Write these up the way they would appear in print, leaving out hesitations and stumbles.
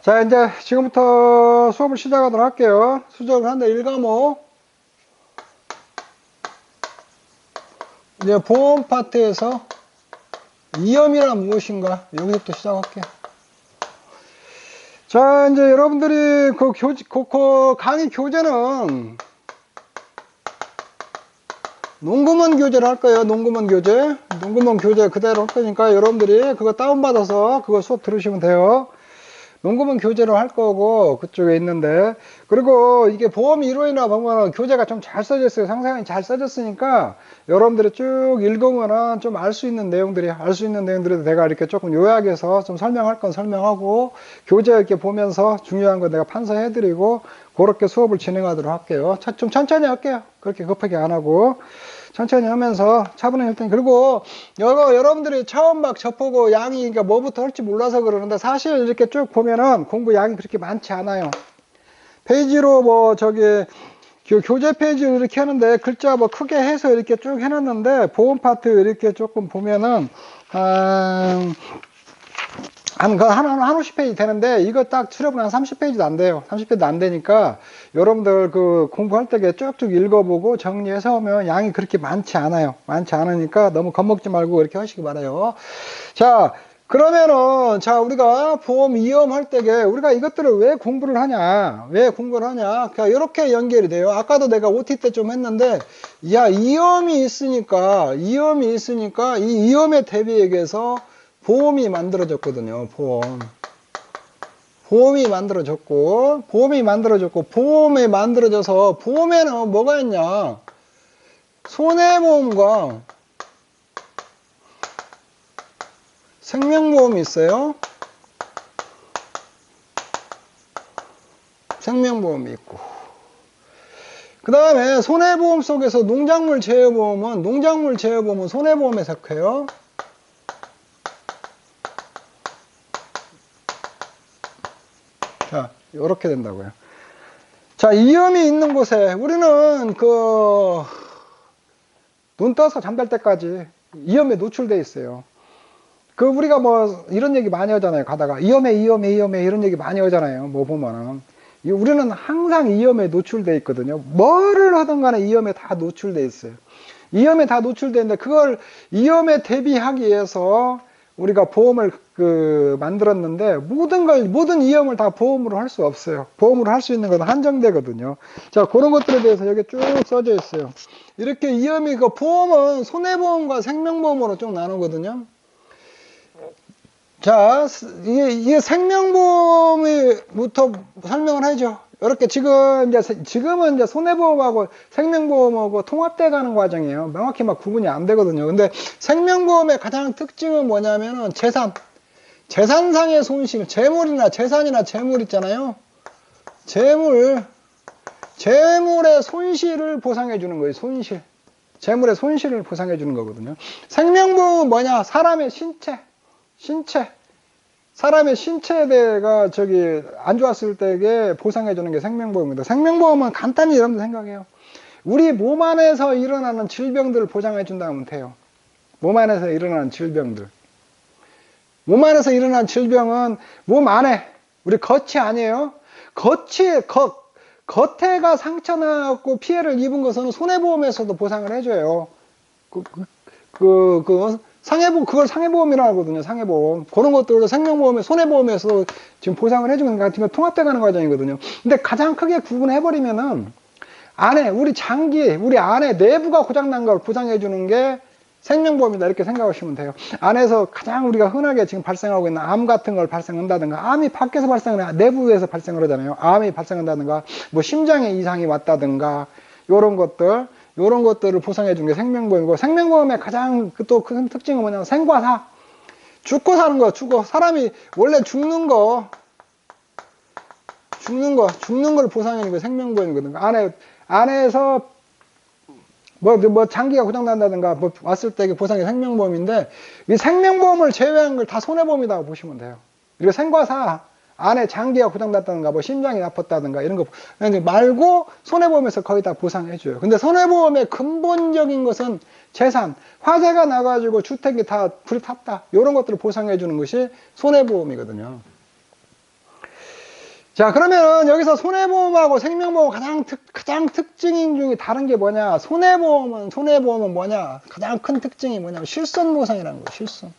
자, 이제 지금부터 수업을 시작하도록 할게요. 수정을 한다 1과목. 이제 보험 파트에서 이염이란 무엇인가? 여기서부터 시작할게요. 자, 이제 여러분들이 그 강의 교재는 농구먼 교재를 할 거예요. 농구먼 교재 그대로 할 거니까 여러분들이 그거 다운받아서 그거 수업 들으시면 돼요. 농구문 교재로 할 거고 그쪽에 있는데, 그리고 이게 보험 이론이나 보면 교재가 좀 잘 써져 있어요. 상세하게 잘 써졌으니까 여러분들이 쭉 읽으면은 좀 알 수 있는 내용들이 내가 이렇게 조금 요약해서 좀 설명할 건 설명하고, 교재 이렇게 보면서 중요한 거 내가 판서해 드리고 그렇게 수업을 진행하도록 할게요. 좀 천천히 할게요. 그렇게 급하게 안 하고 천천히 하면서 차분히 할 테니. 그리고 여러분들이 처음 막 접하고 양이 그러니까 뭐부터 할지 몰라서 그러는데, 사실 이렇게 쭉 보면은 공부 양이 그렇게 많지 않아요. 페이지로 교재 페이지를 이렇게 하는데 글자 뭐 크게 해서 이렇게 쭉 해놨는데, 보험 파트 이렇게 조금 보면은 한 50페이지 되는데, 이거 딱 추려보면 한 30페이지도 안 돼요. 30페이지도 안 되니까 여러분들 그 공부할 때 쭉쭉 읽어보고 정리해서 오면 양이 그렇게 많지 않아요. 많지 않으니까 너무 겁먹지 말고 이렇게 하시기 바라요. 자, 그러면은 우리가 보험 이염할 때에 우리가 이것들을 왜 공부를 하냐? 그러니까 이렇게 연결이 돼요. 아까도 내가 OT 때 좀 했는데, 이염이 있으니까 이 이염에 대비해서 보험이 만들어졌거든요. 보험이 만들어졌고, 보험이 만들어져서, 보험에는 뭐가 있냐? 손해보험과 생명보험이 있어요. 생명보험이 있고, 그 다음에 손해보험 속에서 농작물 제어보험은 손해보험에 속해요. 자, 이렇게 된다고요. 자, 이염이 있는 곳에 우리는 눈 떠서 잠잘 때까지 이염에 노출돼 있어요. 우리가 뭐 이런 얘기 많이 하잖아요. 가다가 이염해 이런 얘기 많이 하잖아요. 뭐 보면은 우리는 항상 이염에 노출돼 있거든요. 뭐를 하든 간에 이염에 다 노출돼 있어요. 이염에 다 노출돼 있는데, 그걸 이염에 대비하기 위해서 우리가 보험을 만들었는데, 모든 이염을 다 보험으로 할 수 없어요. 보험으로 할 수 있는 건 한정되거든요. 자, 그런 것들에 대해서 여기 쭉 써져 있어요. 이렇게 이염이, 보험은 손해보험과 생명보험으로 쭉 나누거든요. 자, 이게 생명보험부터 설명을 하죠. 이렇게 지금은 이제 손해보험하고 생명보험하고 통합돼 가는 과정이에요. 명확히 막 구분이 안 되거든요. 근데 생명보험의 가장 특징은 뭐냐면은 재산상의 손실, 재산이나 재물 있잖아요. 재물의 손실을 보상해 주는 거예요. 재물의 손실을 보상해 주는 거거든요. 생명보험은 뭐냐? 사람의 신체가 안 좋았을 때에 보상해 주는 게 생명보험입니다. 생명보험은 간단히 여러분들 생각해요. 우리 몸 안에서 일어나는 질병들을 보장해 준다고 하면 돼요. 몸 안에서 일어나는 질병들. 몸 안에서 일어나는 질병은 몸 안에, 우리 겉이 아니에요. 겉에가 상처나고 피해를 입은 것은 손해보험에서도 보상을 해줘요. 그걸 상해보험이라고 하거든요. 상해보험. 그런 것들도 생명보험에, 손해보험에서 지금 보상을 해주는 것 같은 거 통합돼 가는 과정이거든요. 근데 가장 크게 구분해버리면은, 우리 안에 내부가 고장난 걸 보상해주는 게 생명보험이다. 이렇게 생각하시면 돼요. 안에서 가장 우리가 흔하게 지금 발생하고 있는 암 같은 걸 발생한다든가, 암이 밖에서 발생을, 내부에서 발생을 하잖아요. 암이 발생한다든가, 뭐 심장에 이상이 왔다든가, 요런 것들을 보상해 주는 게 생명보험이고, 생명보험의 가장 또 큰 특징은 뭐냐면 생과사. 죽고 사는 거, 사람이 원래 죽는 걸 보상해 주는 게 생명보험이거든요. 안에서 장기가 고장난다든가 왔을 때 보상이 생명보험인데, 이 생명보험을 제외한 걸 다 손해보험이라고 보시면 돼요. 그리고 생과사, 안에 장기가 고장났다든가 심장이 아팠다든가 이런 거 말고 손해보험에서 거의 다 보상해줘요. 근데 손해보험의 근본적인 것은 재산, 화재가 나가지고 주택이 다 불이 탔다, 이런 것들을 보상해주는 것이 손해보험이거든요. 자, 그러면 여기서 손해보험하고 생명보험 가장 특징인 중에 다른 게 뭐냐? 손해보험은 뭐냐? 가장 큰 특징이 뭐냐면 실손보상이라는 거예요. 실손.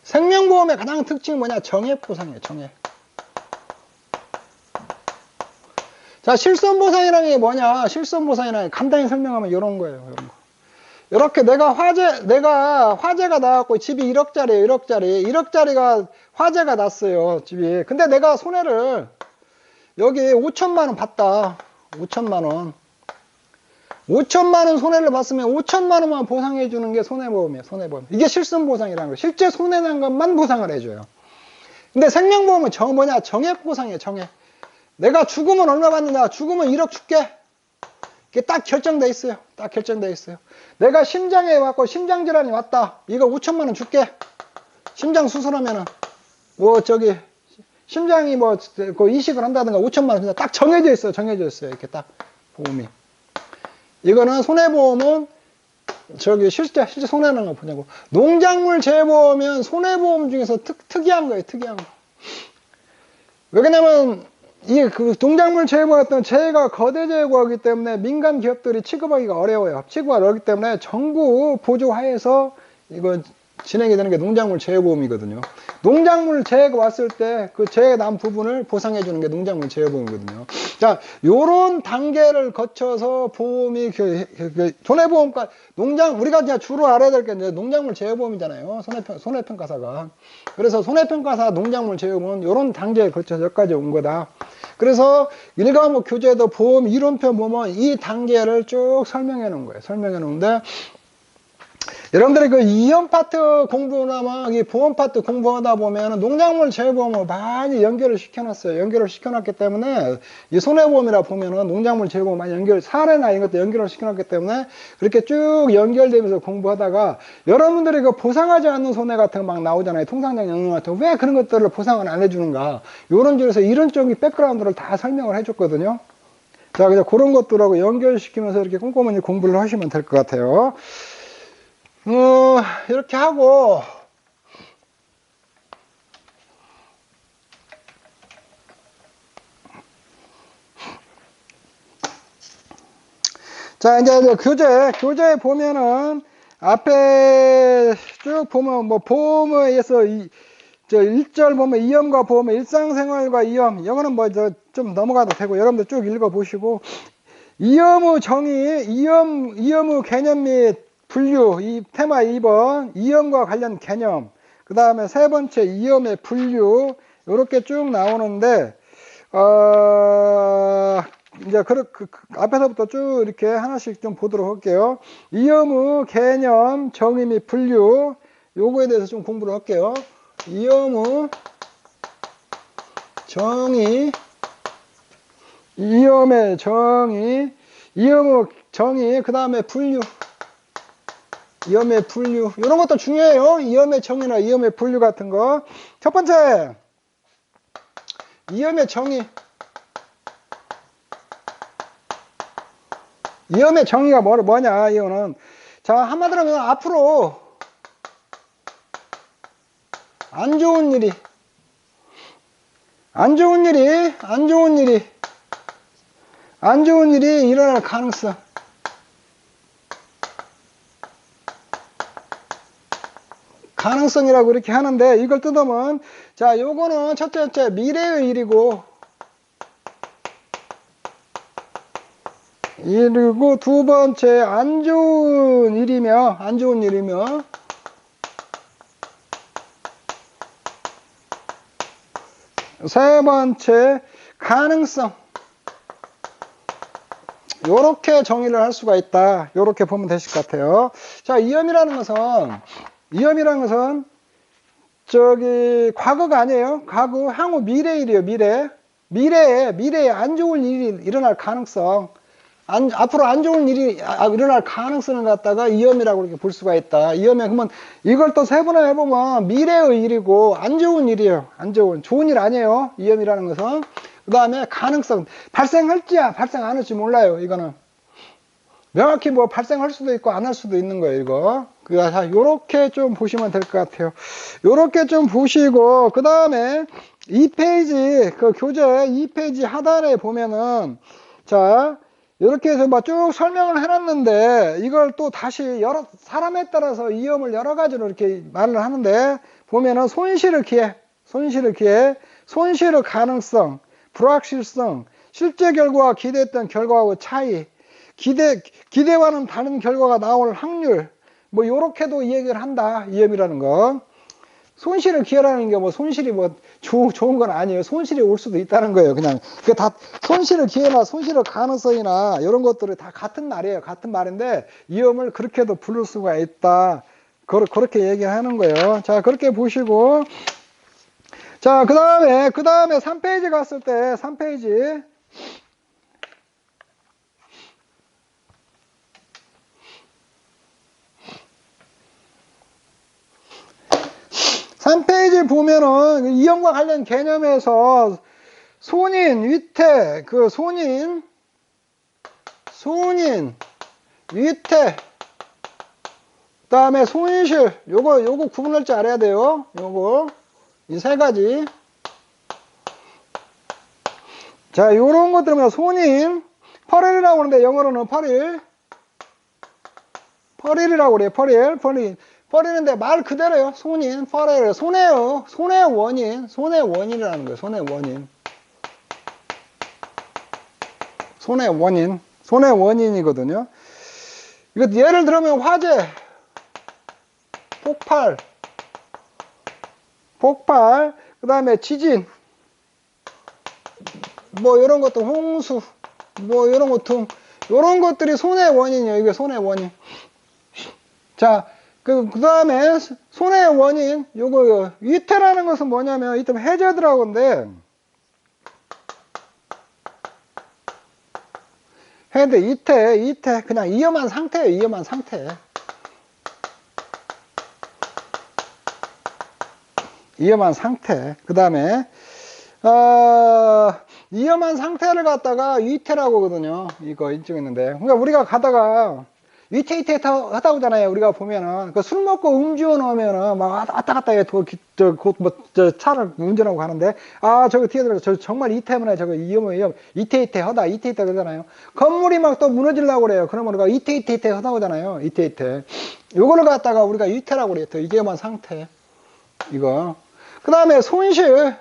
생명보험의 가장 특징이 뭐냐? 정액보상이에요. 정액. 자, 실손보상이라는 게 뭐냐? 실손보상이라는 게 간단히 설명하면 이런 거예요. 이런 거. 이렇게 내가 화재가 나왔고 집이 1억짜리예요. 1억짜리가 화재가 났어요. 집이. 근데 내가 손해를 여기 5천만 원 봤다. 5천만 원. 5천만 원 손해를 봤으면 5천만 원만 보상해 주는 게 손해보험이에요. 손해보험. 이게 실손보상이라는 거예요. 실제 손해난 것만 보상을 해줘요. 근데 생명보험은 뭐냐? 정액보상이에요. 정액. 내가 죽으면 얼마 받느냐? 죽으면 1억 줄게. 이게 딱 결정돼 있어요. 딱 결정돼 있어요. 내가 심장에 왔고 심장질환이 왔다. 이거 5천만 원 줄게. 심장 수술하면은 심장이 이식을 한다든가 5천만 원 딱 정해져 있어요. 정해져 있어요. 이렇게 딱 보험이. 이거는 손해보험은 실제 손해나는 거 보냐고. 농작물 재보험은 손해보험 중에서 특이한 거예요. 특이한 거. 왜냐면 농작물 재해보험 같은 재해가 거대 재해고하기 때문에 민간 기업들이 취급하기가 어려워요. 취급하기 어렵기 때문에 정부 보조하에서 이거 진행이 되는 게 농작물 재해보험이거든요. 농작물 재해가 왔을 때 그 재해 난 부분을 보상해 주는 게 농작물 재해보험이거든요. 자, 요런 단계를 거쳐서 보험이 손해보험과 우리가 그냥 주로 알아야 될 게 농작물 재해보험이잖아요. 손해평가사가. 그래서 손해평가사 농작물 재해보험은 요런 단계에 거쳐서 여기까지 온 거다. 그래서 1과목 교재도 보험 이론편 보면 이 단계를 쭉 설명해 놓은 거예요. 설명해 놓은데 여러분들이 그 이연 파트 공부나 이 보험 파트 공부하다 보면 농작물 재보험을 많이 연결을 시켜놨어요. 연결을 시켜놨기 때문에 이 손해보험이라 보면은 농작물 재보험 많이 사례나 이런 것도 연결을 시켜놨기 때문에 그렇게 쭉 연결되면서 공부하다가 여러분들이 그 보상하지 않는 손해 같은 거 막 나오잖아요. 통상적 영역 같은 거. 왜 그런 것들을 보상을 안 해주는가. 요런 줄에서 이론적인 백그라운드를 다 설명을 해줬거든요. 자, 그래서 그런 것들하고 연결시키면서 이렇게 꼼꼼히 공부를 하시면 될 것 같아요. 이렇게 하고, 자, 이제 교재 보면은, 앞에 쭉 보면, 보험에 의해서, 1절 보면 이염과 보험의 일상생활과 이염, 이거는 좀 넘어가도 되고, 여러분들 쭉 읽어보시고, 이염의 정의, 이염의 개념 및 분류, 이 테마 2번, 이염과 관련 개념, 그 다음에 세 번째, 이염의 분류, 이렇게 쭉 나오는데, 이제 앞에서부터 쭉 이렇게 하나씩 좀 보도록 할게요. 이염의 개념, 정의 및 분류, 요거에 대해서 좀 공부를 할게요. 이염의 정의, 이염의 정의, 그 다음에 분류. 이염의 분류. 이런 것도 중요해요. 이염의 정의나 이염의 분류 같은 거. 첫 번째, 이염의 정의. 이염의 정의가 뭐냐, 이거는. 자, 한마디로 하면 앞으로 안 좋은 일이 일어날 가능성. 가능성이라고 이렇게 하는데 이걸 뜯으면 자, 요거는 첫째 미래의 일이고 두 번째 안 좋은 일이며 세 번째 가능성. 요렇게 정의를 할 수가 있다. 요렇게 보면 되실 것 같아요. 자, 이염이라는 것은 과거가 아니에요. 과거, 향후, 미래일이에요. 미래에 안 좋은 일이 일어날 가능성. 앞으로 안 좋은 일이 일어날 가능성을 갖다가 이염이라고 이렇게 볼 수가 있다. 이염에 그러면 이걸 또 세분화 해보면 미래의 일이고 안 좋은 일이에요. 좋은 일 아니에요. 이염이라는 것은. 그 다음에 가능성. 발생할지야 발생 안 할지 몰라요. 이거는. 명확히 뭐 발생할 수도 있고 안 할 수도 있는 거예요, 이거. 요렇게 좀 보시면 될 것 같아요. 요렇게 좀 보시고, 그 다음에 2페이지, 그 교재 2페이지 하단에 보면은, 자, 이렇게 해서 막 쭉 설명을 해놨는데, 이걸 또 다시 사람에 따라서 이음을 여러 가지로 이렇게 말을 하는데, 보면은 손실의 기회, 손실의 가능성, 불확실성, 실제 결과와 기대했던 결과하고 차이, 기대와는 다른 결과가 나올 확률, 뭐, 요렇게도 얘기를 한다. 이음이라는 거. 손실을 기회라는 게 뭐, 손실이 뭐, 좋은 건 아니에요. 손실이 올 수도 있다는 거예요. 그냥. 그 다, 손실의 기회나 손실의 가능성이나, 이런 것들이 다 같은 말이에요. 같은 말인데, 이음을 그렇게도 부를 수가 있다. 그렇게 얘기하는 거예요. 자, 그렇게 보시고. 자, 그 다음에 3페이지 갔을 때, 3페이지. 3페이지 보면은 이음과 관련 개념에서 손인, 위태, 그 손인, 위태, 그 다음에 손실, 요거 구분할 줄 알아야 돼요. 이 세 가지. 자, 요런 것들은 손인, 퍼렐이라고 하는데 영어로는 퍼렐이라고 그래요. 퍼렐인데 말 그대로요. 손인, 퍼렐, 손의 원인이라는 거예요. 손의 원인이거든요. 이거 예를 들면 화재, 폭발, 그 다음에 지진, 뭐 이런 것도 홍수, 뭐 이런 것들이 손의 원인이에요. 이게 손의 원인. 자, 그 다음에 손의 원인, 요거 위태라는 것은 뭐냐면 이때 해저드라고 하는데, 이태 그냥 위험한 상태예요. 위험한 상태. 그 다음에 위험한 상태를 갖다가 위태라고 하거든요. 이거 인증했는데. 그러니까 우리가 가다가 위태 하다 오잖아요. 우리가 보면은 그 술 먹고 음주 넣으면은 막 왔다 갔다 해. 차를 운전하고 가는데 저거 뒤에 들어서 저 정말 이 때문에 저거 위험 이태 하다 그러잖아요. 건물이 막 또 무너지려고 그래요. 그러면 우리가 이태 하다 오잖아요. 이태. 요거를 갖다가 우리가 위태라고 그래요. 위험한 상태. 이거. 그 다음에 손실이라는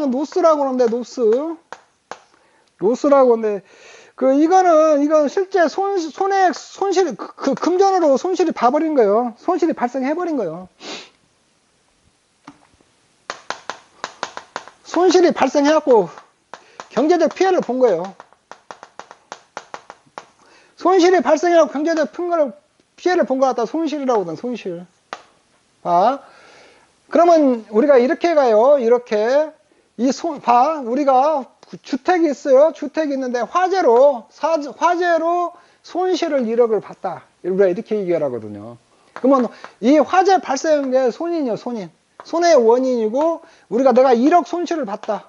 건 노스라고 하는데, 노스라고 하는데, 이건 실제 손실이, 금전으로 손실이 봐버린 거예요. 손실이 발생해버린 거예요. 손실이 발생해갖고, 경제적 피해를 본 거예요. 손실이 발생해갖고, 경제적 피해를 본 거 같다. 손실이라고 하든, 손실. 그러면 우리가 이렇게 가요. 이렇게. 우리가 주택이 있어요. 주택이 있는데 화재로 손실을 1억을 봤다. 우리가 이렇게 얘기하거든요. 그러면 이 화재 발생한 게 손인이요. 손의 원인이고 내가 1억 손실을 봤다.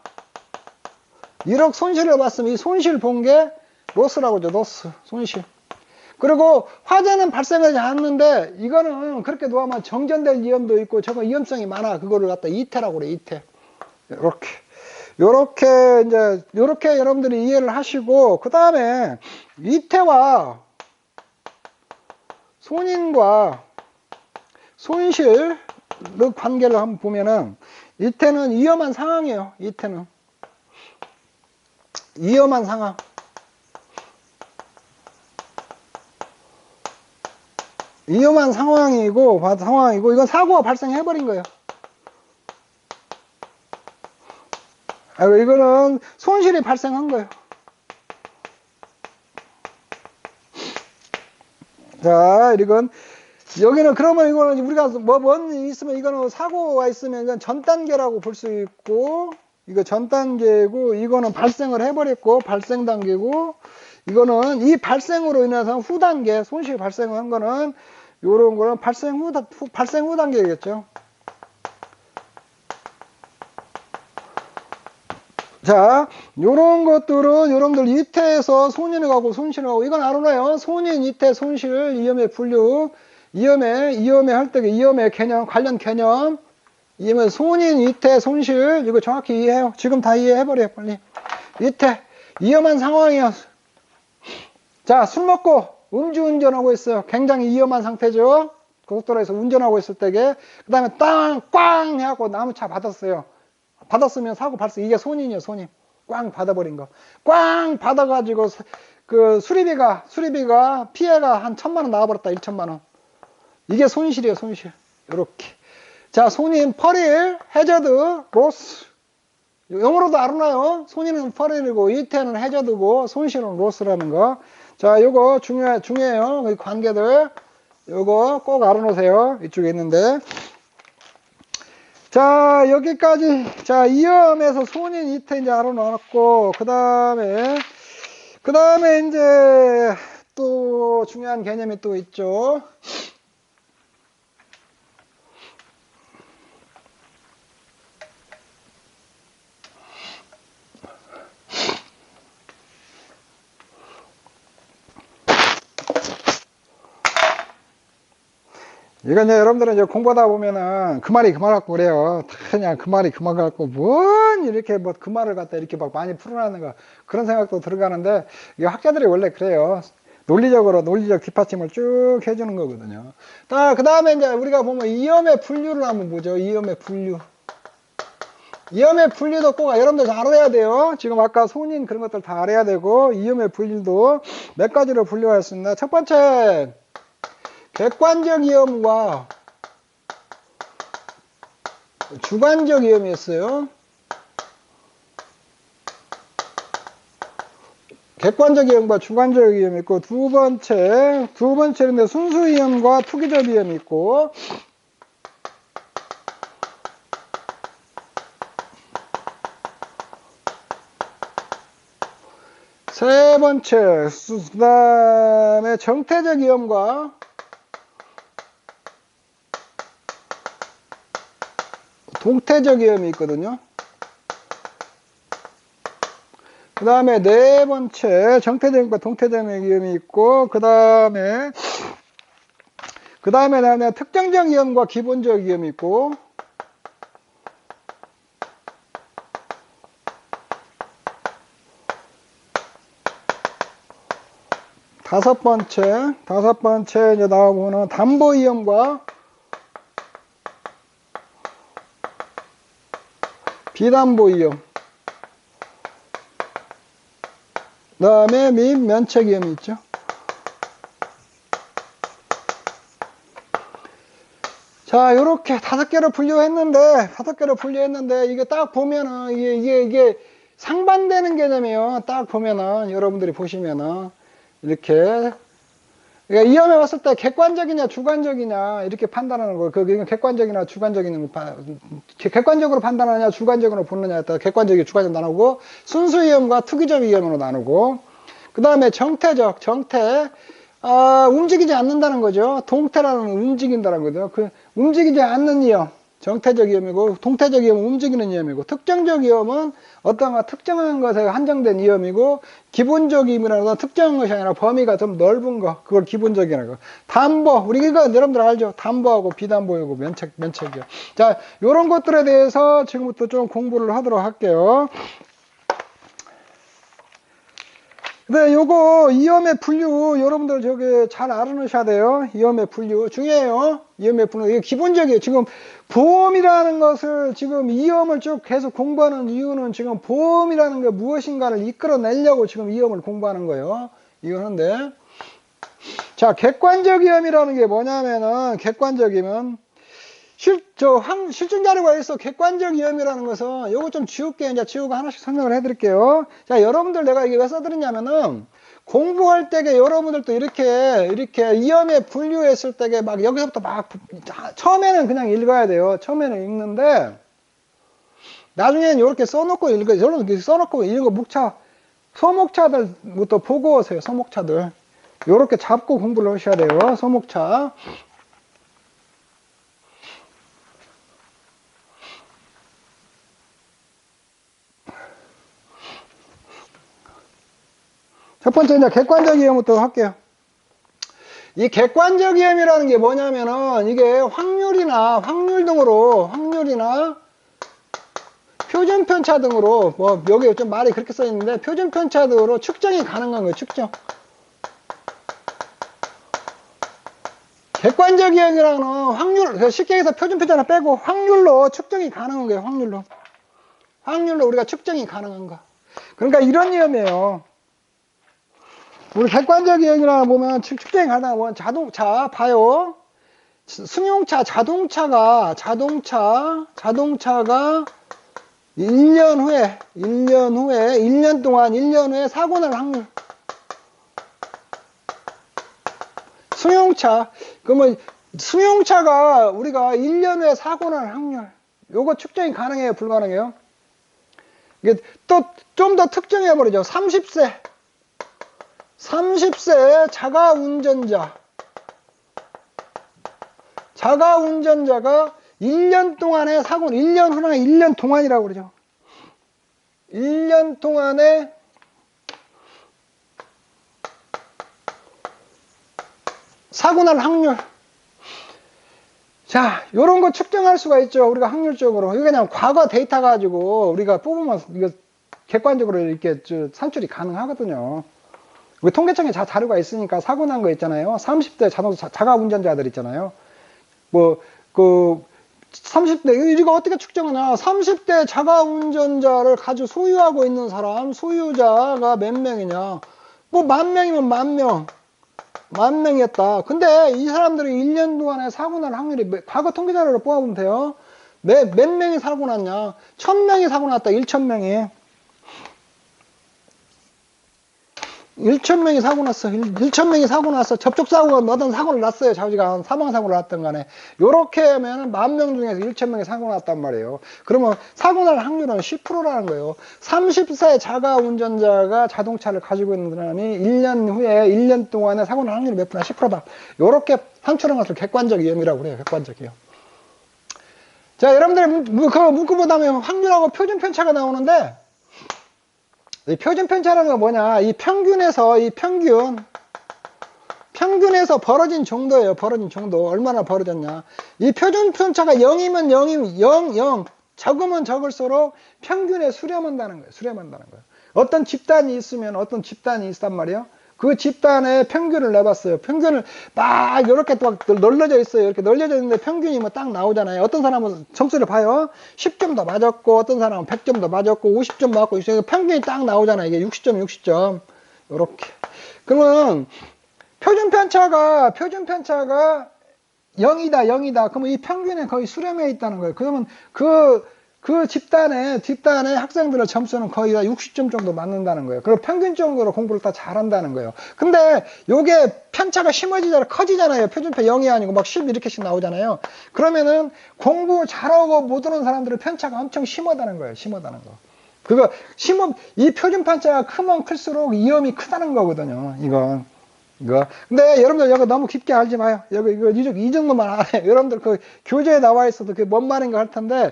1억 손실을 봤으면 이 손실 본 게 로스라고 하죠. 로스. 손실. 그리고 화재는 발생하지 않는데 이거는 그렇게 놓으면 정전될 위험도 있고 저거 위험성이 많아. 그거를 갖다 이태라고 그래. 이태. 요렇게 여러분들이 이해를 하시고 그 다음에 이태와 손인과 손실의 관계를 한번 보면은 이태는 위험한 상황이에요. 이태는 위험한 상황. 위험한 상황이고 이건 사고가 발생해버린 거예요. 이거는 손실이 발생한 거예요. 자, 여기는 그러면 이거는 우리가 뭔 있으면 이거는 사고가 있으면 이건 전 단계라고 볼 수 있고 이거 전 단계고 이거는 발생을 해버렸고 발생 단계고 이거는 이 발생으로 인해서 후 단계 손실 발생한 거는 요런 거는 발생 후 단계겠죠. 자, 요런 것들은 여러분들 이태에서 손인을 가고 손실을 가고, 이건 알아놔요. 손인, 이태, 손실, 이음의 분류, 이음의 할 때, 이음의 개념, 관련 개념, 이음의 손인, 이태, 손실, 이거 정확히 이해해요. 지금 다 이해해버려요, 빨리. 이태, 위험한 상황이에요. 자, 술 먹고 음주운전하고 있어요. 굉장히 위험한 상태죠. 고속도로에서 운전하고 있을 때게. 그 다음에 꽝 해갖고 나무차 받았어요. 받았으면 사고 발생. 이게 손인이에요, 손인. 꽝 받아버린 거. 꽝 받아가지고 그 수리비가 피해가 한 1,000만 원 나와버렸다. 1,000만 원. 이게 손실이에요, 손실. 요렇게. 자, 손인, 퍼릴, 해저드, 로스. 영어로도 알아나요? 손인은 퍼릴이고 이태는 해저드고 손실은 로스라는 거. 자, 요거 중요해요. 이 관계들. 요거 꼭 알아놓으세요. 이쪽에 있는데. 자, 여기까지. 자, 이음에서 손인, 이태 이제 알아놓았고, 그 다음에 이제 또 중요한 개념이 또 있죠. 이건 이제 여러분들은 이제 공부하다 보면은 그 말이 그 말 같고 그래요. 그냥 그 말이 그 말 같고 뭔 이렇게 뭐 그 말을 갖다 이렇게 막 많이 풀어나는가 그런 생각도 들어가는데 이 학자들이 원래 그래요. 논리적 뒷받침을 쭉 해주는 거거든요. 그 다음에 이제 우리가 보면 이음의 분류를 한번 보죠. 이음의 분류. 이음의 분류도 꼭 여러분들 다 알아야 돼요. 지금 아까 손인 그런 것들 다 알아야 되고 이음의 분류도 몇 가지로 분류할 수 있나. 첫 번째, 객관적 이음과 주관적 이음이 있어요. 객관적 이음과 주관적 이음이 있고, 두 번째는 순수 이음과 투기적 이음이 있고, 세 번째, 그 다음에 정태적 이음과 동태적 이음이 있거든요. 그 다음에 네 번째, 정태적과 동태적 이음이 있고, 그 다음에 특정적 이음과 기본적 이음이 있고, 다섯 번째 이제 나오고는 담보 이음과 비담보 이음. 그 다음에 면책 이음이 있죠. 자, 요렇게 5개로 분류했는데, 이게 딱 보면은, 이게 상반되는 개념이에요. 딱 보면은, 여러분들이 보시면은, 이렇게. 그러니까 이음에 왔을 때 객관적이냐, 주관적이냐, 이렇게 판단하는 거예요. 그게 객관적이나 객관적으로 판단하냐, 주관적으로 보느냐에 따라 객관적이 주관적 나누고, 순수 이음과 투기적 이음으로 나누고, 그 다음에 정태, 움직이지 않는다는 거죠. 동태라는 움직인다는 거죠. 움직이지 않는 이음, 정태적 이음이고, 동태적 이음은 움직이는 이음이고, 특정적 이음은 어떤 특정한 것에 한정된 이음이고, 기본적 이음이라는 건 특정한 것이 아니라 범위가 좀 넓은 거, 그걸 기본적이라는 거. 담보, 우리 이거 여러분들 알죠? 담보하고 비담보이고 면책이요. 자, 요런 것들에 대해서 지금부터 좀 공부를 하도록 할게요. 네, 요거 이음의 분류 여러분들 저기 잘 알아놓으셔야 돼요. 이음의 분류 중요해요. 이음의 분류 이게 기본적이에요. 지금 보험이라는 것을 지금 이음을 쭉 계속 공부하는 이유는 지금 보험이라는 게 무엇인가를 이끌어내려고 지금 이음을 공부하는 거예요. 이거는데 자, 객관적 이음이라는 게 뭐냐면은 객관적이면 실증 자료가 있어. 객관적 이음이라는 것은 요거 좀 지울게요. 이제 지우고 하나씩 설명을 해드릴게요. 자, 여러분들 내가 이게 왜 써드리냐면은 공부할 때게 여러분들도 이렇게 이음에 분류했을 때게 막 여기서부터 막 처음에는 그냥 읽어야 돼요. 처음에는 읽는데 나중에는 이렇게 써놓고 읽어요. 이렇게 써놓고 읽어 소목차들부터 보고 오세요. 소목차들 요렇게 잡고 공부를 하셔야 돼요. 소목차. 첫 번째 이제 객관적 위험부터 할게요. 이 객관적 위험이라는 게 뭐냐면은 이게 확률이나 표준 편차 등으로 뭐 여기 좀 말이 그렇게 써 있는데 표준 편차 등으로 측정이 가능한 거예요. 측정. 객관적 위험이라는 확률, 쉽게 해서 표준 편차나 빼고 확률로 측정이 가능한 거예요. 확률로 우리가 측정이 가능한 거. 그러니까 이런 위험이에요. 우리 객관적 위험이라는 보면 측정이 가능한 건 자동차 봐요. 승용차 자동차가 1년 후에 사고 날 확률. 그러면 승용차가 우리가 1년 후에 사고 날 확률. 요거 측정이 가능해요, 불가능해요? 이게 또 좀 더 특정해 버리죠. 30세 자가 운전자가 1년 동안의 사고는 1년 후나 1년 동안이라고 그러죠. 1년 동안에 사고 날 확률. 자, 요런 거 측정할 수가 있죠. 우리가 확률적으로. 이거 그냥 과거 데이터 가지고 우리가 뽑으면 이거 객관적으로 이렇게 산출이 가능하거든요. 우리 통계청에 자료가 있으니까 사고 난 거 있잖아요. 30대 자가 운전자들 있잖아요. 30대, 이거 어떻게 측정하냐. 30대 자가 운전자를 가지고 소유하고 있는 사람, 소유자가 몇 명이냐. 뭐 10,000명이면 10,000명. 10,000명이었다. 근데 이 사람들이 1년 동안에 사고 날 확률이 과거 통계 자료로 뽑아보면 돼요. 몇 명이 사고 났냐. 1,000명이 사고 났다. 1,000명이. 1,000명이 사고 났어. 1,000명이 사고 났어. 접촉사고가 어떤 사고를 났어요. 자기가 사망사고를 났던 간에. 요렇게 하면 10,000명 중에서 1,000명이 사고 났단 말이에요. 그러면 사고 날 확률은 10%라는 거예요. 30세 자가 운전자가 자동차를 가지고 있는 사람이 1년 동안에 사고 날 확률이 몇 프로나 10%다. 요렇게 산출한 것을 객관적 위험이라고 그래요. 객관적 위험. 자, 여러분들 문구보다면 확률하고 표준 편차가 나오는데, 이 표준 편차라는 건 뭐냐? 이 평균에서 벌어진 정도예요. 벌어진 정도. 얼마나 벌어졌냐? 이 표준 편차가 0이면 0, 적으면 적을수록 평균에 수렴한다는 거예요. 어떤 집단이 있단 말이에요. 그 집단의 평균을 내봤어요. 평균을 막 이렇게 막 널려져 있어요. 이렇게 널려져 있는데 평균이 뭐 딱 나오잖아요. 어떤 사람은 점수를 봐요. 10점 더 맞았고, 어떤 사람은 100점 더 맞았고, 50점 맞고, 평균이 딱 나오잖아요. 이게 60점. 이렇게. 그러면 표준 편차가 0이다. 그러면 이 평균에 거의 수렴해 있다는 거예요. 그러면 그 집단의 학생들의 점수는 거의 다 60점 정도 맞는다는 거예요. 그리고 평균적으로 공부를 다 잘한다는 거예요. 근데 요게 편차가 커지잖아요. 표준표 0이 아니고 막 10 이렇게씩 나오잖아요. 그러면은 공부 잘하고 못 오는 사람들은 편차가 엄청 심하다는 거예요. 이 표준 편차가 크면 클수록 위험이 크다는 거거든요. 이거. 근데 여러분들 이거 너무 깊게 알지 마요. 이 정도만 알아요. 여러분들 그 교재에 나와 있어도 그게 뭔 말인가 할 텐데,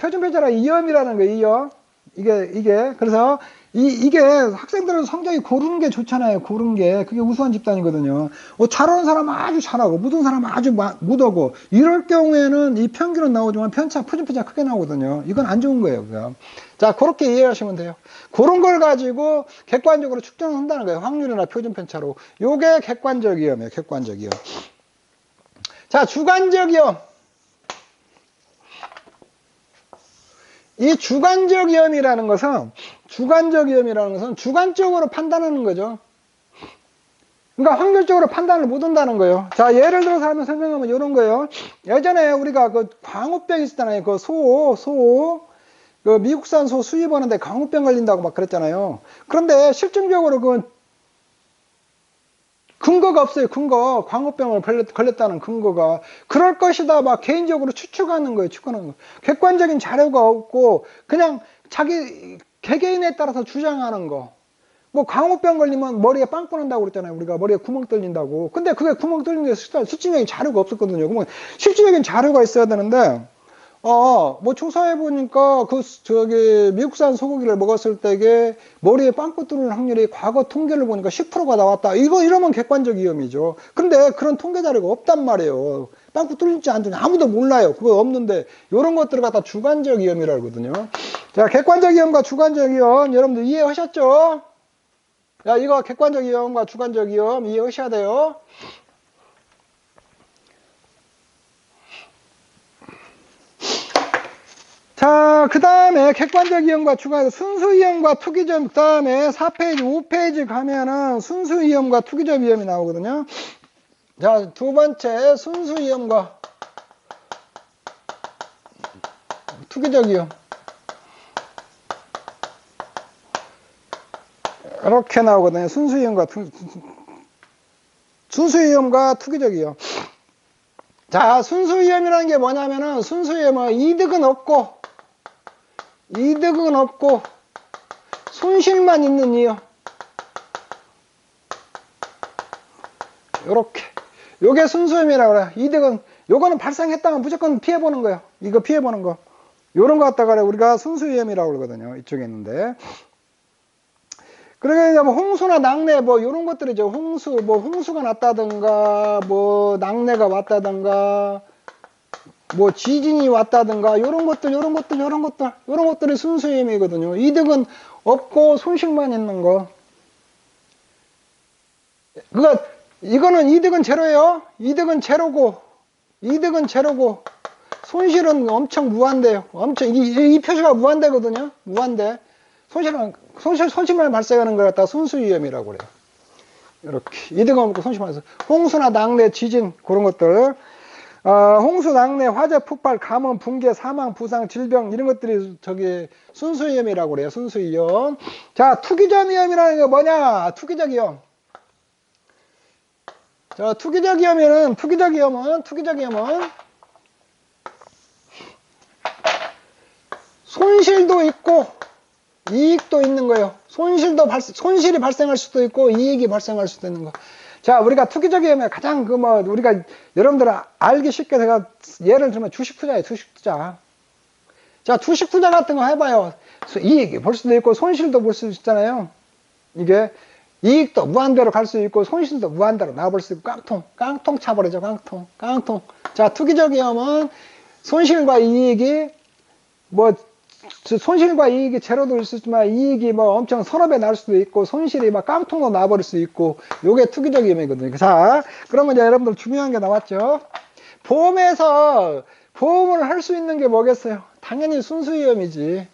표준 편차가 위험이라는 거예요. 이게 그래서 이게 학생들은 성적이 고르는 게 좋잖아요. 그게 우수한 집단이거든요. 잘하는 사람 아주 잘하고 못 오는 사람 아주 못오고, 이럴 경우에는 이 평균은 나오지만 표준 편차가 크게 나오거든요. 이건 안 좋은 거예요. 그거. 자, 그렇게 이해하시면 돼요. 그런 걸 가지고 객관적으로 측정한다는 거예요. 확률이나 표준 편차로. 요게 객관적 위험이에요. 객관적 위험. 자, 주관적 위험. 이 주관적 위험이라는 것은 주관적으로 판단하는 거죠. 그러니까 확률적으로 판단을 못 한다는 거예요. 자, 예를 들어서 한번 설명하면 이런 거예요. 예전에 우리가 그 광우병 있었잖아요. 그 그 미국산 소 수입하는데 광우병 걸린다고 막 그랬잖아요. 그런데 실증적으로 근거가 없어요. 광우병을 걸렸다는 근거가. 그럴 것이다 막 개인적으로 추측하는 거예요. 객관적인 자료가 없고 그냥 자기 개개인에 따라서 주장하는 거. 뭐 광우병 걸리면 머리에 빵 뿌는다고 그랬잖아요. 우리가 머리에 구멍 뚫린다고. 근데 그게 구멍 뚫린 게 실질적인 자료가 없었거든요. 그러면 실질적인 자료가 있어야 되는데 뭐 조사해보니까 저기 미국산 소고기를 먹었을 때에 머리에 빵꾸 뚫는 확률이 과거 통계를 보니까 10%가 나왔다. 이러면 객관적 위험이죠. 근데 그런 통계 자료가 없단 말이에요. 빵꾸 뚫릴지 안 뚫릴지 아무도 몰라요. 그거 없는데, 요런 것들을 갖다 주관적 위험이라고 하거든요. 자, 객관적 위험과 주관적 위험, 여러분들 이해하셨죠? 야, 이거 객관적 위험과 주관적 위험 이해하셔야 돼요. 자, 그 다음에 객관적 위험과 주관, 순수 위험과 투기적, 그 다음에 4페이지, 5페이지 가면은 순수 위험과 투기적 위험이 나오거든요. 자, 두 번째, 순수 위험과 투기적 위험. 이렇게 나오거든요. 순수 위험과 투기적 위험. 자, 순수 위험이라는 게 뭐냐면은, 순수 위험은 이득은 없고, 손실만 있는 위험. 요렇게. 요게 순수 위험이라고 그래. 이득은, 요거는 발생했다면 무조건 피해보는 거예요. 이거 피해보는 거. 요런 거 갖다가 우리가 순수 위험이라고 그러거든요. 이쪽에 있는데. 그러니까 뭐 홍수나 낙뢰 뭐 요런 것들이죠. 홍수가 났다든가, 뭐 낙뢰가 왔다든가, 뭐 지진이 왔다든가, 요런 것들이 순수 위험이거든요. 이득은 없고 손실만 있는 거. 그러니까 이거는 이득은 제로예요. 이득은 제로고 손실은 엄청 무한대요. 엄청 이 표시가 무한대거든요. 무한대. 손실만 발생하는 걸 갖다 순수 위험이라고 그래요. 이렇게 이득은 없고 손실만 있어. 홍수나 낙뢰, 지진 그런 것들. 홍수, 낙뢰, 화재, 폭발, 가뭄, 붕괴, 사망, 부상, 질병 이런 것들이 저기 순수 위험이라고 그래요. 순수 위험. 자, 투기적 위험이라는 게 뭐냐? 투기적 위험. 자, 투기적 위험은 손실도 있고 이익도 있는 거예요. 손실이 발생할 수도 있고 이익이 발생할 수도 있는 거. 자, 우리가 투기적 위험에 가장 우리가 여러분들 알기 쉽게 제가 예를 들면 주식 투자예요. 주식 투자. 자, 주식 투자 같은 거 해봐요. 이익이 볼 수도 있고 손실도 볼 수 있잖아요. 이게 이익도 무한대로 갈 수 있고 손실도 무한대로 나와볼 수 있고 깡통 차버리죠. 깡통. 자, 투기적 위험은 손실과 이익이 손실과 이익이 제로도 있을 수 있지만 이익이 엄청 서너 배 날 수도 있고 손실이 깡통으로 나버릴 수 있고 요게 투기적 위험이거든요. 자, 그러면 이제 여러분들 중요한 게 나왔죠. 보험에서 보험을 할 수 있는 게 뭐겠어요? 당연히 순수 위험이지.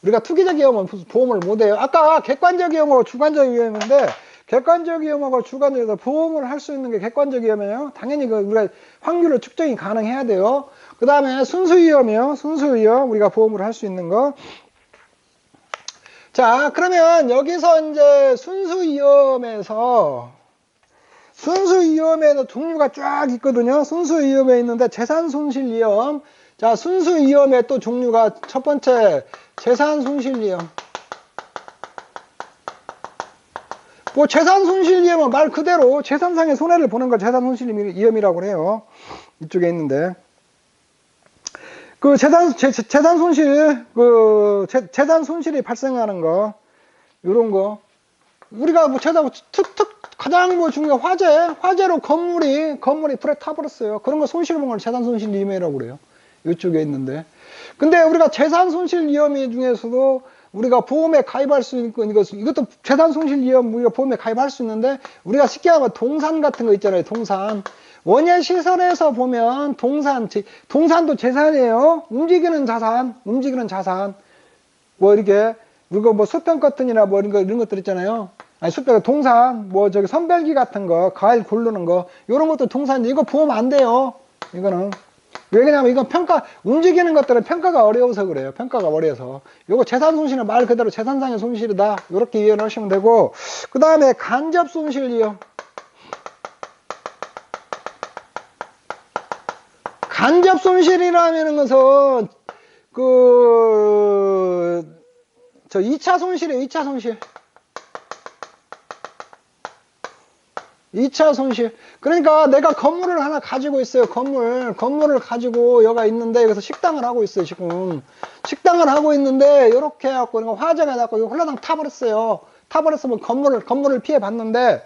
우리가 투기적 위험은 보험을 못해요. 아까 객관적 위험하고 주관적 위험인데 객관적 위험하고 주관적 위험에서 보험을 할 수 있는 게 객관적 위험이에요. 당연히 우리가 확률로 측정이 가능해야 돼요. 그 다음에 순수 위험이요. 순수 위험 우리가 보험을 할 수 있는 거. 자, 그러면 여기서 이제 순수 위험에는 종류가 쫙 있거든요. 순수 위험에 있는데 재산 손실 위험. 자, 순수 위험의 또 종류가 첫 번째 재산 손실 위험. 뭐 재산 손실 위험은 말 그대로 재산상의 손해를 보는 걸 재산 손실 위험이라고 해요. 이쪽에 있는데 재산 손실이 발생하는 거 요런 거 우리가 가장 중요한 화재로 건물이 불에 타버렸어요. 그런 거 손실 본 걸 재산 손실 위험이라고 그래요. 이쪽에 있는데 근데 우리가 재산 손실 위험 중에서도 우리가 보험에 가입할 수 있는 이것도 재산 손실 위험 우리가 보험에 가입할 수 있는데 우리가 쉽게 하면 동산 같은 거 있잖아요. 동산 원예 시설에서 보면 동산도 재산이에요. 움직이는 자산 이렇게 우리가 수평 커튼이나 이런 것들 있잖아요. 아니 동산 선별기 같은 거 과일 고르는 거 이런 것도 동산 이거 보험 안 돼요. 이거는 왜 그러냐면 이건 움직이는 것들은 평가가 어려워서 그래요. 평가가 어려워서. 요거 재산 손실은 말 그대로 재산상의 손실이다. 이렇게 이해를 하시면 되고, 그 다음에 간접 손실 위험. 간접 손실이라는 것은, 2차 손실이에요. 2차 손실. 2차 손실. 그러니까 내가 건물을 하나 가지고 있어요. 건물을 가지고 여가 있는데 여기서 식당을 하고 있어요. 지금 식당을 하고 있는데 이렇게 해갖고 그러니까 화재가 났고 이거 홀라당 타버렸어요. 타버렸으면 건물을 피해 봤는데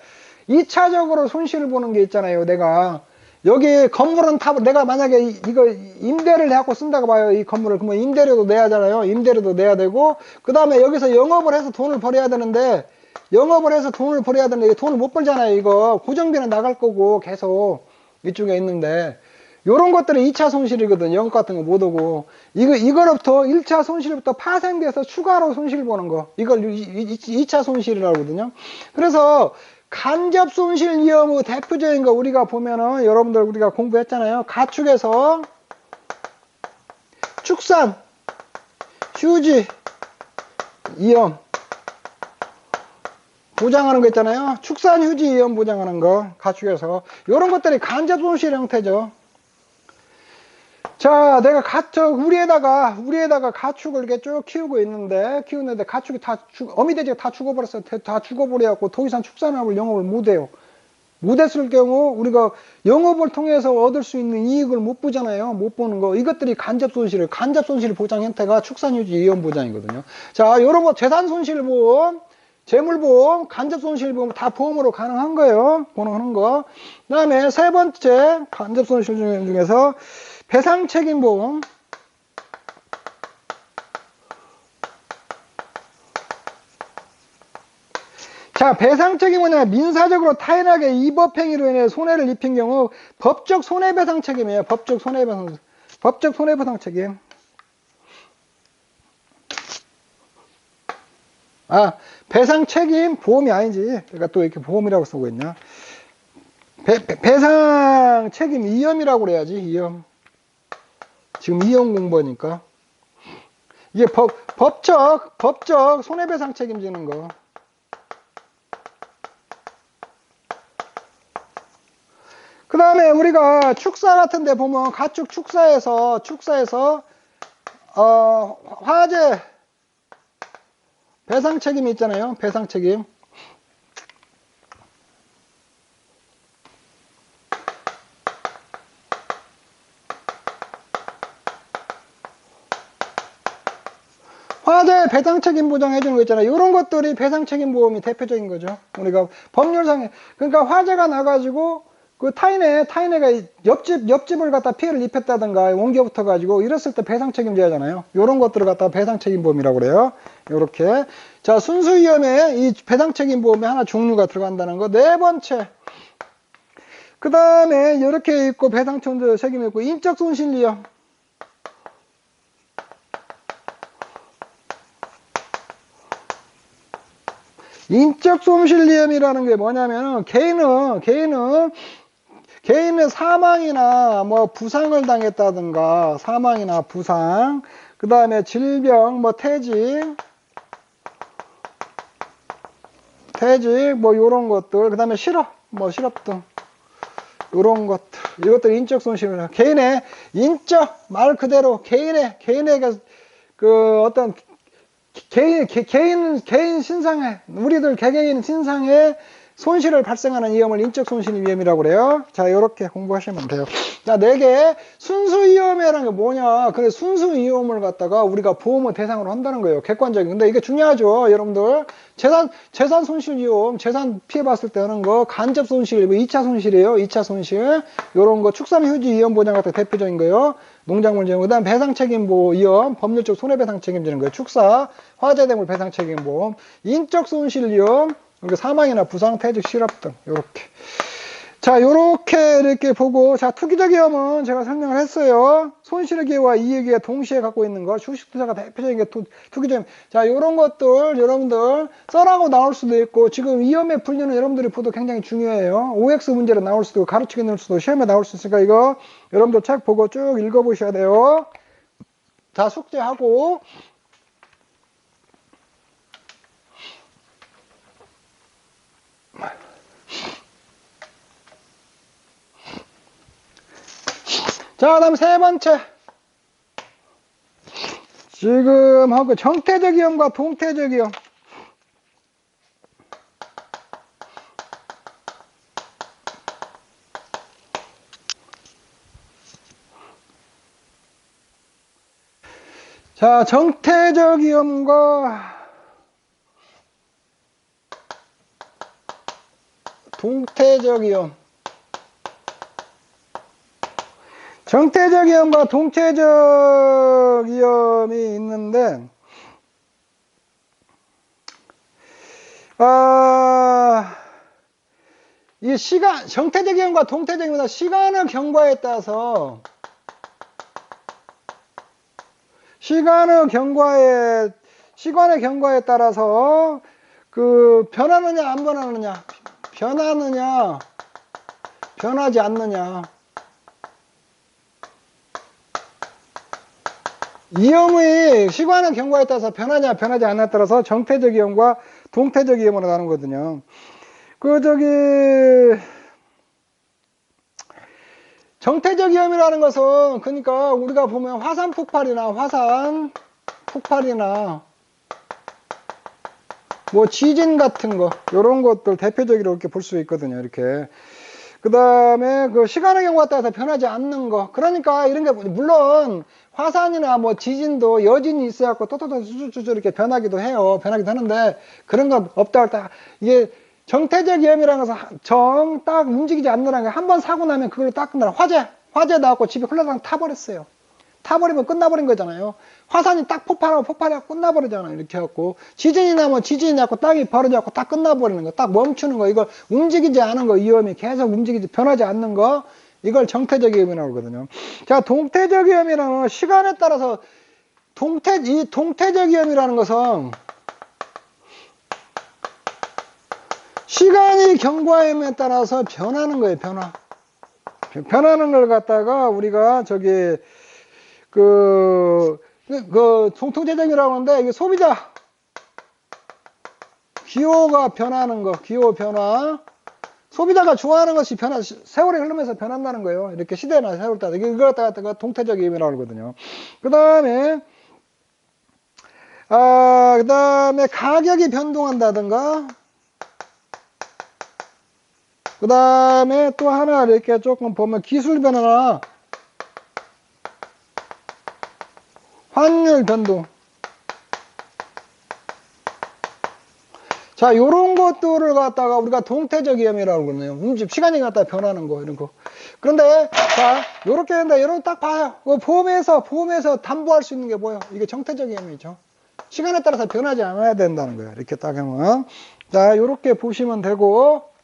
2차적으로 손실을 보는 게 있잖아요. 내가 여기 건물은 내가 만약에 이거 임대를 해갖고 쓴다고 봐요. 이 건물을. 그러면 임대료도 내야 하잖아요. 임대료도 내야 되고 그 다음에 여기서 영업을 해서 돈을 벌어야 되는데 돈을 못 벌잖아요. 이거 고정비는 나갈 거고 계속 이쪽에 있는데 요런 것들이 2차 손실이거든. 영업 같은 거 못 오고 이거로부터 1차 손실부터 파생돼서 추가로 손실 보는 거 이걸 2차 손실이라고 하거든요. 그래서 간접 손실 위험의 대표적인 거 우리가 보면은 여러분들 우리가 공부했잖아요. 가축에서 축산 휴지 위험 보장하는 거 있잖아요. 축산 휴지 위험 보장하는 거 가축에서 이런 것들이 간접 손실 형태죠. 자, 내가 우리에다가 가축을 이렇게 쭉 키우는데 가축이 어미돼지가 다 죽어버렸어요. 다 죽어버려갖고 더 이상 축산업을 영업을 못해요. 못했을 경우 우리가 영업을 통해서 얻을 수 있는 이익을 못 보잖아요. 못 보는 거. 이것들이 간접 손실 보장 형태가 축산유지 위험 보장이거든요. 자, 요런 거 재산손실보험, 재물보험, 간접손실보험 다 보험으로 가능한 거예요. 보험하는 거. 그 다음에 세 번째 간접손실 중에서 배상책임보험. 자, 배상책임은 뭐냐? 민사적으로 타인에게 위법행위로 인해 손해를 입힌 경우 법적 손해배상 책임이에요. 법적 손해배상 책임. 아, 배상책임 보험이 아니지. 내가 또 이렇게 보험이라고 쓰고 있냐? 배상책임 위험이라고 그래야지. 위험. 지금 위험 공부니까. 이게 법적 손해배상 책임지는 거. 그 다음에 우리가 축사 같은 데 보면 가축 축사에서 화재 배상 책임이 있잖아요. 배상 책임. 화재 배상 책임 보장해 주는 거 있잖아요. 이런 것들이 배상 책임 보험이 대표적인 거죠. 우리가 법률상에 그러니까 화재가 나가지고 그 타인애가 옆집을 갖다 피해를 입혔다든가 옮겨 붙어 가지고 이랬을 때 배상 책임져야 하잖아요. 이런 것들을 갖다 배상 책임 보험이라고 그래요. 요렇게. 자, 순수 위험에 이 배상 책임 보험에 하나 종류가 들어간다는 거. 네 번째. 그 다음에 이렇게 있고 배상 책임이 있고 인적 손실 위험. 인적 손실 위험이라는 게 뭐냐면은 개인의 사망이나 뭐 부상을 당했다든가 사망이나 부상, 그 다음에 질병, 뭐 퇴직 뭐 요런 것들, 그 다음에 실업 등 요런 것들, 이것들 인적 손실이라. 개인의 인적 말 그대로 개인의 그 어떤 개인 신상에 우리들 개개인 신상에 손실을 발생하는 위험을 인적 손실 위험이라고 그래요. 자, 요렇게 공부하시면 돼요. 자, 4개. 순수 위험이라는 게 뭐냐? 그래, 순수 위험을 갖다가 우리가 보험의 대상으로 한다는 거예요. 객관적인. 근데 이게 중요하죠, 여러분들. 재산 손실 위험, 재산 피해 봤을 때 하는 거, 간접 손실, 2차 손실이에요. 2차 손실. 요런 거, 축산 휴지 위험 보장 같은 대표적인 거예요. 농작물 재무. 그 다음 배상 책임 위험, 법률적 손해배상 책임지는 거예요. 축사, 화재 대물 배상 책임 보험, 인적 손실 위험, 사망이나 부상, 퇴직, 실업 등 요렇게. 자, 요렇게 이렇게 보고, 자, 투기적 위험은 제가 설명을 했어요. 손실의 기회와 이익의 기회 동시에 갖고 있는 거. 주식투자가 대표적인 게 투기적 위험. 자, 요런 것들 여러분들 써라고 나올 수도 있고, 지금 위험의 분류는 여러분들이 보도 굉장히 중요해요. OX 문제로 나올 수도 있고, 가르치기 넣을 수도, 시험에 나올 수 있으니까 이거 여러분들 책 보고 쭉 읽어보셔야 돼요. 자, 숙제하고. 자, 그 다음 세 번째. 지금 하고 정태적 위험과 동태적 위험. 자, 정태적 위험과 동태적 위험. 정태적 위험과 동태적 위험이 있는데, 이 정태적 위험과 동태적 위험은 시간의 경과에 따라서, 시간의 경과에 따라서, 변하느냐, 안 변하느냐, 변하느냐, 변하지 않느냐. 위험의 시간의 경과에 따라서 변하냐, 변하지 않느냐에 따라서 정태적 위험과 동태적 위험으로 나누거든요. 정태적 위험이라는 것은, 그러니까 우리가 보면 화산 폭발이나 뭐 지진 같은 거, 요런 것들 대표적으로 이렇게 볼 수 있거든요, 이렇게. 그 다음에 시간의 경과에 따라서 변하지 않는 거. 그러니까 이런 게, 물론 화산이나 뭐 지진도 여진이 있어갖고 또또또 쭈쭈쭈 이렇게 변하기도 해요. 변하기도 하는데, 그런 건 없다 할 때, 이게 정태적 위험이라는 것은 딱 움직이지 않는다는 게, 한번 사고 나면 그걸로 딱 끝나요. 화재 나왔고 집에 흘러다가 타버렸어요. 타버리면 끝나버린 거잖아요. 화산이 딱 폭발하고 끝나버리잖아요. 이렇게 해갖고. 지진이 나면 지진이 나고 땅이 벌어져갖고 딱 끝나버리는 거. 딱 멈추는 거. 이걸 움직이지 않은 거. 위험이 계속 변하지 않는 거. 이걸 정태적 위험이라고 하거든요. 자, 동태적 위험이라는 시간에 따라서 이 동태적 위험이라는 것은 시간이 경과함에 따라서 변하는 거예요. 변하는 걸 갖다가 우리가 동태적이라고 하는데, 이게 소비자 기호가 변하는 거, 기호 변화. 소비자가 좋아하는 것이 세월이 흐르면서 변한다는 거예요. 이렇게 시대나 세월 따라. 이걸 갖다가 동태적 위험이라고 하거든요. 그 다음에 가격이 변동한다든가, 그 다음에 또 하나 이렇게 조금 보면 기술 변화나 환율 변동. 자, 요런 것들을 갖다가 우리가 동태적 위험이라고 그러네요. 시간이 갖다가 변하는 거, 이런 거. 그런데, 자, 요렇게 했는데, 요런 딱 봐요. 보험에서 담보할 수 있는 게 뭐예요? 이게 정태적 위험이죠. 시간에 따라서 변하지 않아야 된다는 거예요. 이렇게 딱 하면. 자, 요렇게 보시면 되고,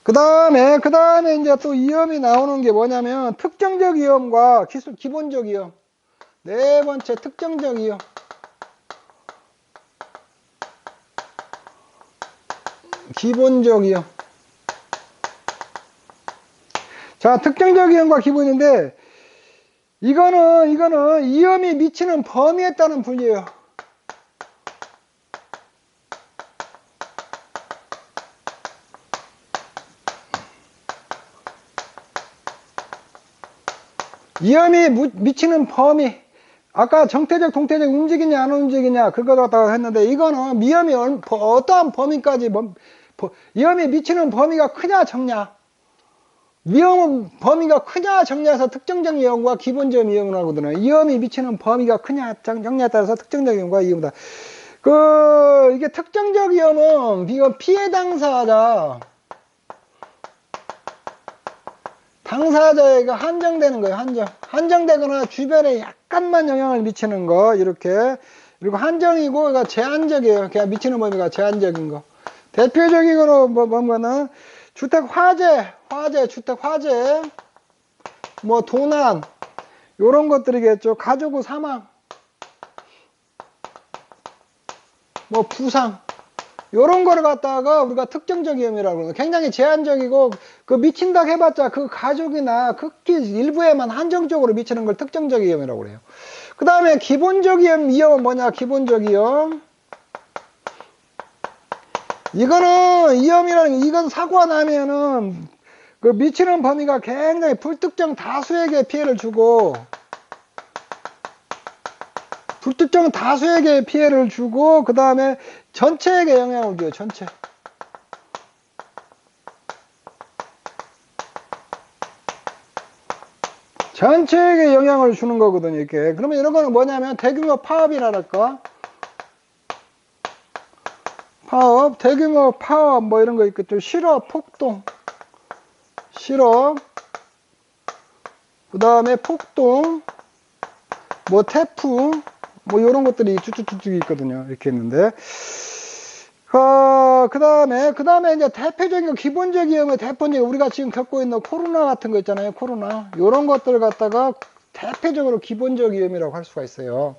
그 다음에 이제 또 위험이 나오는 게 뭐냐면, 특정적 위험과 기본적 위험. 네 번째, 특정적 위험. 기본적 위험. 자, 특정적 위험과 기본인데, 이거는 위험이 미치는 범위에 따른 분리예요. 위험이 미치는 범위. 아까 정태적, 동태적 움직이냐, 안 움직이냐, 그거 갖다가 했는데, 이거는 위험이 어떠한 범위까지, 위험이 미치는 범위가 크냐, 적냐. 위험은 범위가 크냐, 적냐에서 특정적 위험과 기본적 위험을 하거든요. 위험이 미치는 범위가 크냐, 적냐에 따라서 특정적 위험과 위험이다. 이게 특정적 위험은, 이건 피해 당사자에게 한정되는 거예요. 한정되거나 주변에 약간만 영향을 미치는 거, 이렇게. 그리고 한정이고, 그러니까 제한적이에요. 그냥 미치는 범위가 제한적인 거. 대표적인 거는 뭐냐면, 주택 화재, 뭐 도난, 요런 것들이겠죠. 가족의 사망, 뭐 부상, 요런 거를 갖다가 우리가 특정적 위험이라고 해요. 굉장히 제한적이고, 미친다 해봤자 그 가족이나 극히 일부에만 한정적으로 미치는 걸 특정적 위험이라고 그래요. 그 다음에 기본적 위험은 뭐냐, 기본적 위험. 이건 사고가 나면은, 미치는 범위가 굉장히 불특정 다수에게 피해를 주고, 그 다음에 전체에게 영향을 줘요, 전체. 전체에게 영향을 주는 거거든요, 이렇게. 그러면 이런 거는 뭐냐면 대규모 파업이랄까? 파업, 대규모 파업, 뭐 이런 거 있겠죠. 실업, 폭동. 실업, 그 다음에 폭동, 뭐 태풍, 뭐 이런 것들이 쭉쭉쭉 있거든요. 이렇게 있는데. 그 다음에 이제 대표적인 기본적인 위험은 대표적인 우리가 지금 겪고 있는 코로나 같은 거 있잖아요. 코로나. 이런 것들 갖다가 대표적으로 기본적 위험이라고 할 수가 있어요.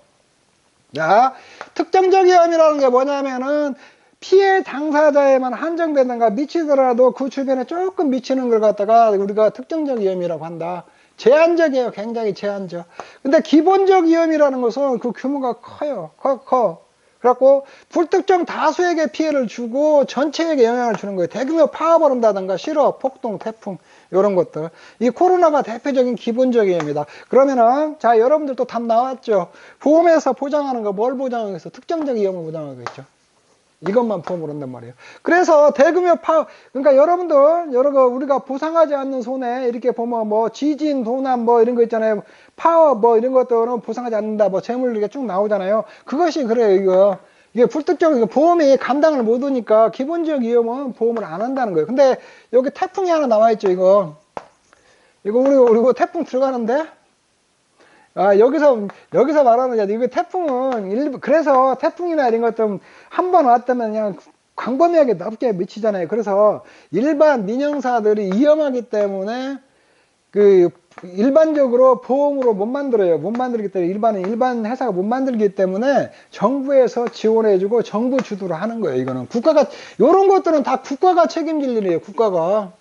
자, 특정적 위험이라는 게 뭐냐면은 피해 당사자에만 한정되는가 미치더라도 그 주변에 조금 미치는 걸 갖다가 우리가 특정적 위험이라고 한다. 제한적이에요. 굉장히 제한적. 근데 기본적 위험이라는 것은 그 규모가 커요. 커. 그래갖고 불특정 다수에게 피해를 주고 전체에게 영향을 주는 거예요. 대규모 파업을 한다든가 실업, 폭동, 태풍 이런 것들. 이 코로나가 대표적인 기본적 위험이다. 그러면은 자, 여러분들 또 답 나왔죠. 보험에서 보장하는 거 뭘 보장하겠어? 특정적 위험을 보장하겠죠. 이것만 보험을 한단 말이에요. 그래서 대규모 파업, 그러니까 여러분들 여러 거 우리가 보상하지 않는 손해 이렇게 보면 뭐 지진, 도난 뭐 이런 거 있잖아요. 파업 뭐 이런 것들은 보상하지 않는다. 뭐 재물 이렇게 쭉 나오잖아요. 그것이 그래요, 이거. 이게 불특정 보험이 감당을 못 하니까 기본적 위험은 보험을 안 한다는 거예요. 근데 여기 태풍이 하나 나와 있죠, 이거. 이거 우리 태풍 들어가는데? 아, 여기서 말하는 게, 이거 태풍은, 그래서 태풍이나 이런 것들 한 번 왔다면 그냥 광범위하게 넓게 미치잖아요. 그래서 일반 민영사들이 위험하기 때문에, 일반적으로 보험으로 못 만들어요. 못 만들기 때문에, 일반 회사가 못 만들기 때문에 정부에서 지원해주고 정부 주도로 하는 거예요. 이거는. 요런 것들은 다 국가가 책임질 일이에요. 국가가.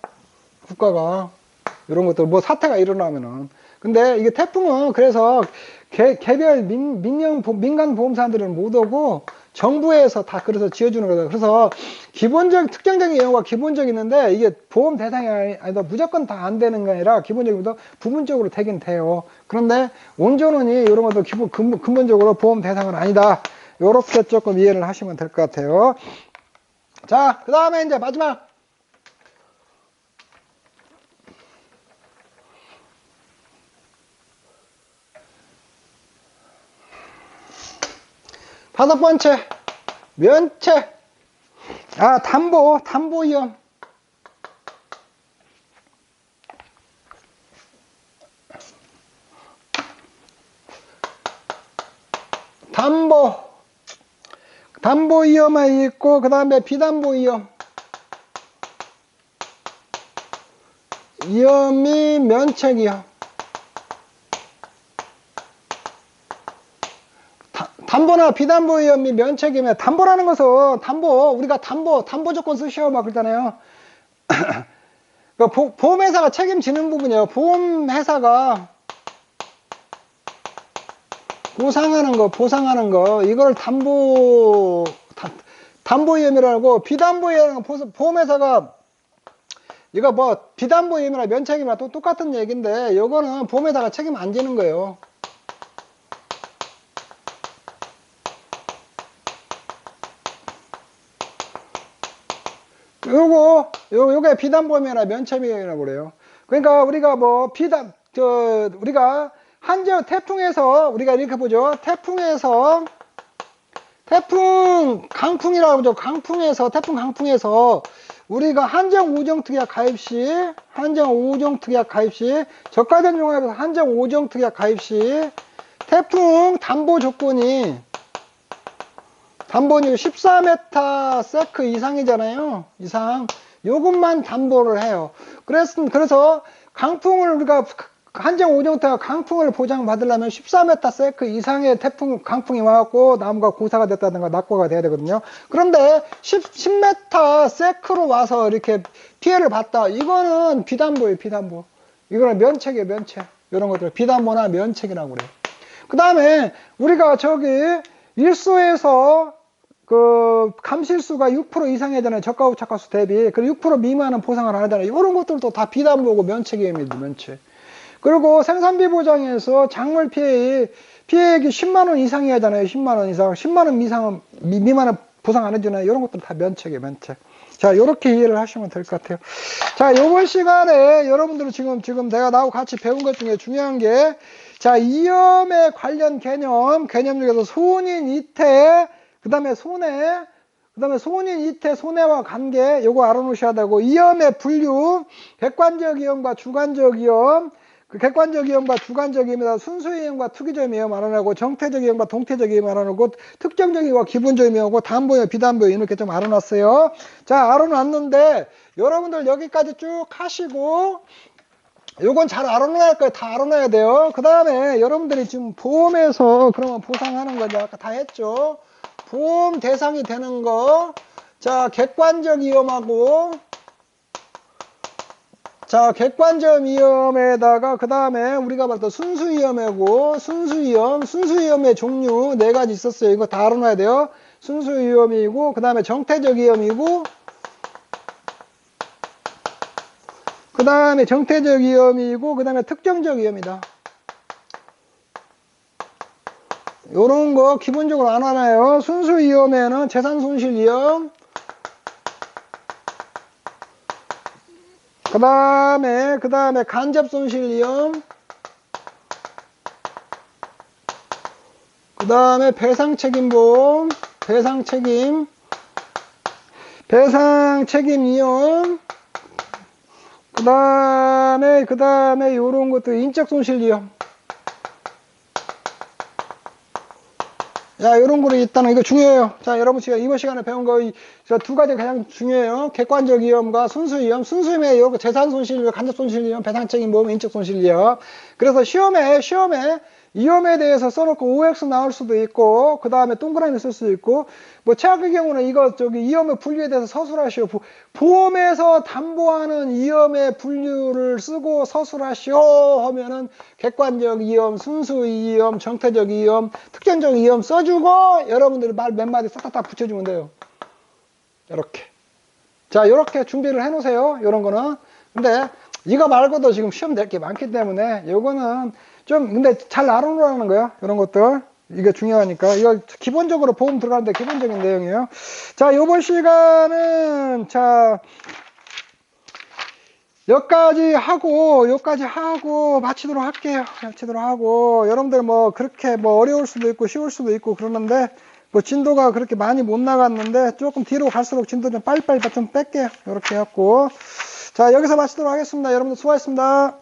이런 것들, 뭐 사태가 일어나면은. 근데 이게 태풍은 그래서 개별 민간 보험사들은 못 오고 정부에서 다 그래서 지어주는 거다. 그래서 특정적인 경우가 기본적이 있는데 이게 보험 대상이 아니다. 무조건 다 안 되는 게 아니라 기본적으로 부분적으로 되긴 돼요. 그런데 온전히 이런 것도 근본적으로 보험 대상은 아니다. 요렇게 조금 이해를 하시면 될 것 같아요. 자, 그 다음에 이제 마지막. 다섯 번째, 면책. 아, 담보 위험. 담보 위험이 있고, 그 다음에 비담보 위험. 위험이 면책 위험. 담보나 비담보 위험이 면책이면, 담보라는 것은, 우리가 담보 조건 쓰시오, 막 그러잖아요. 보험회사가 책임지는 부분이에요. 보험회사가 보상하는 거, 이걸 담보 위험이라고, 비담보 위험은 보험회사가, 이거 뭐, 비담보 위험이나 면책이나 또 똑같은 얘기인데, 이거는 보험회사가 책임 안 지는 거예요. 요게 비담보험이나 면책이라고 그래요. 그러니까 우리가 뭐 우리가 태풍에서 우리가 이렇게 보죠. 태풍 강풍이라고 하죠. 태풍 강풍에서 우리가 한정 5종 특약 가입 시 저가전 종합에서 한정 5종 특약 가입 시 태풍 담보 조건이 14m 세크 이상이잖아요. 요것만 담보를 해요. 그래서 강풍을 우리가 한정 5정도가 강풍을 보장받으려면 14m 세크 이상의 강풍이 와갖고 나무가 고사가 됐다든가 낙과가 돼야 되거든요. 그런데 10m 세크로 와서 이렇게 피해를 봤다. 이거는 비담보예요, 비담보. 이거는 면책이에요, 면책. 이런 것들 비담보나 면책이라고 그래요. 그 다음에 우리가 일소에서 감실수가 6% 이상이잖아요. 저가 후차가수 대비. 그리고 6% 미만은 보상을 안 하잖아요. 이런 것들도 다 비담보고 면책이입니다, 면책. 그리고 생산비 보장에서 작물 피해액이 10만원 이상이야 하잖아요. 10만원 이상. 10만원 미만은 보상 안 해주나요? 이런 것들 다 면책이에요, 면책. 자, 요렇게 이해를 하시면 될 것 같아요. 자, 요번 시간에 여러분들은 지금 내가 나하고 같이 배운 것 중에 중요한 게, 자, 이염에 관련 개념 중에서 손인, 이태, 그 다음에 손해, 그 다음에 손인, 이태, 손해와 관계, 요거 알아놓으셔야 되고, 이염의 분류, 객관적 이염과 주관적 이염, 그 객관적 이염과 주관적 이염이다. 순수 이염과 투기적 이염 알아내고, 정태적 이염과 동태적 이염 알아내고, 특정적 이염과 기본적 이염하고, 담보 이염, 비담보 이염 이렇게 좀 알아놨어요. 자, 알아놨는데, 여러분들 여기까지 쭉 하시고, 요건 잘 알아놔야 할 거예요. 다 알아놔야 돼요. 그 다음에 여러분들이 지금 보험에서 그러면 보상하는 거죠. 아까 다 했죠. 보험 대상이 되는 거. 자, 객관적 위험하고, 자, 객관적 위험에다가 그 다음에 우리가 봤던 순수 위험이고, 순수 위험의 종류 네 가지 있었어요. 이거 다 알아놔야 돼요. 순수 위험이고, 그 다음에 정태적 위험이고, 그 다음에 정태적 위험이고, 그 다음에 특정적 위험이다. 요런 거 기본적으로 안 하나요? 순수 위험에는 재산 손실 위험, 그 다음에 간접 손실 위험, 그 다음에 배상 책임보험, 배상 책임 위험, 그 다음에 요런 것도 인적 손실 위험. 자, 이런 거로 있다는 이거 중요해요. 자, 여러분 지금 이번 시간에 배운 거 두 가지 가장 중요해요. 객관적 위험과 순수 위험. 순수 위험에 이런 거 재산 손실 위험, 간접 손실 위험, 배상 책임 보험, 인적 손실 위험. 그래서 시험에 위험에 대해서 써놓고 OX 나올 수도 있고, 그 다음에 동그라미 쓸 수도 있고, 뭐 최악의 경우는 이거 위험의 분류에 대해서 서술하시오. 보험에서 담보하는 위험의 분류를 쓰고 서술하시오 하면은 객관적 위험, 순수 위험, 정태적 위험, 특정적 위험 써주고 여러분들이 말 몇 마디 싹싹 붙여주면 돼요. 이렇게. 자, 이렇게 준비를 해 놓으세요. 이런 거는. 근데 이거 말고도 지금 시험 될 게 많기 때문에 요거는 좀 근데 잘 알아놓으라는 거예요. 이런 것들. 이게 중요하니까. 이거 기본적으로 보험 들어가는데 기본적인 내용이에요. 자, 요번 시간은 자 여기까지 하고 마치도록 할게요. 마치도록 하고 여러분들 뭐 그렇게 뭐 어려울 수도 있고 쉬울 수도 있고 그러는데 뭐 진도가 그렇게 많이 못 나갔는데 조금 뒤로 갈수록 진도 좀 빨리빨리 좀 뺄게요. 이렇게 해갖고 자, 여기서 마치도록 하겠습니다. 여러분들 수고하셨습니다.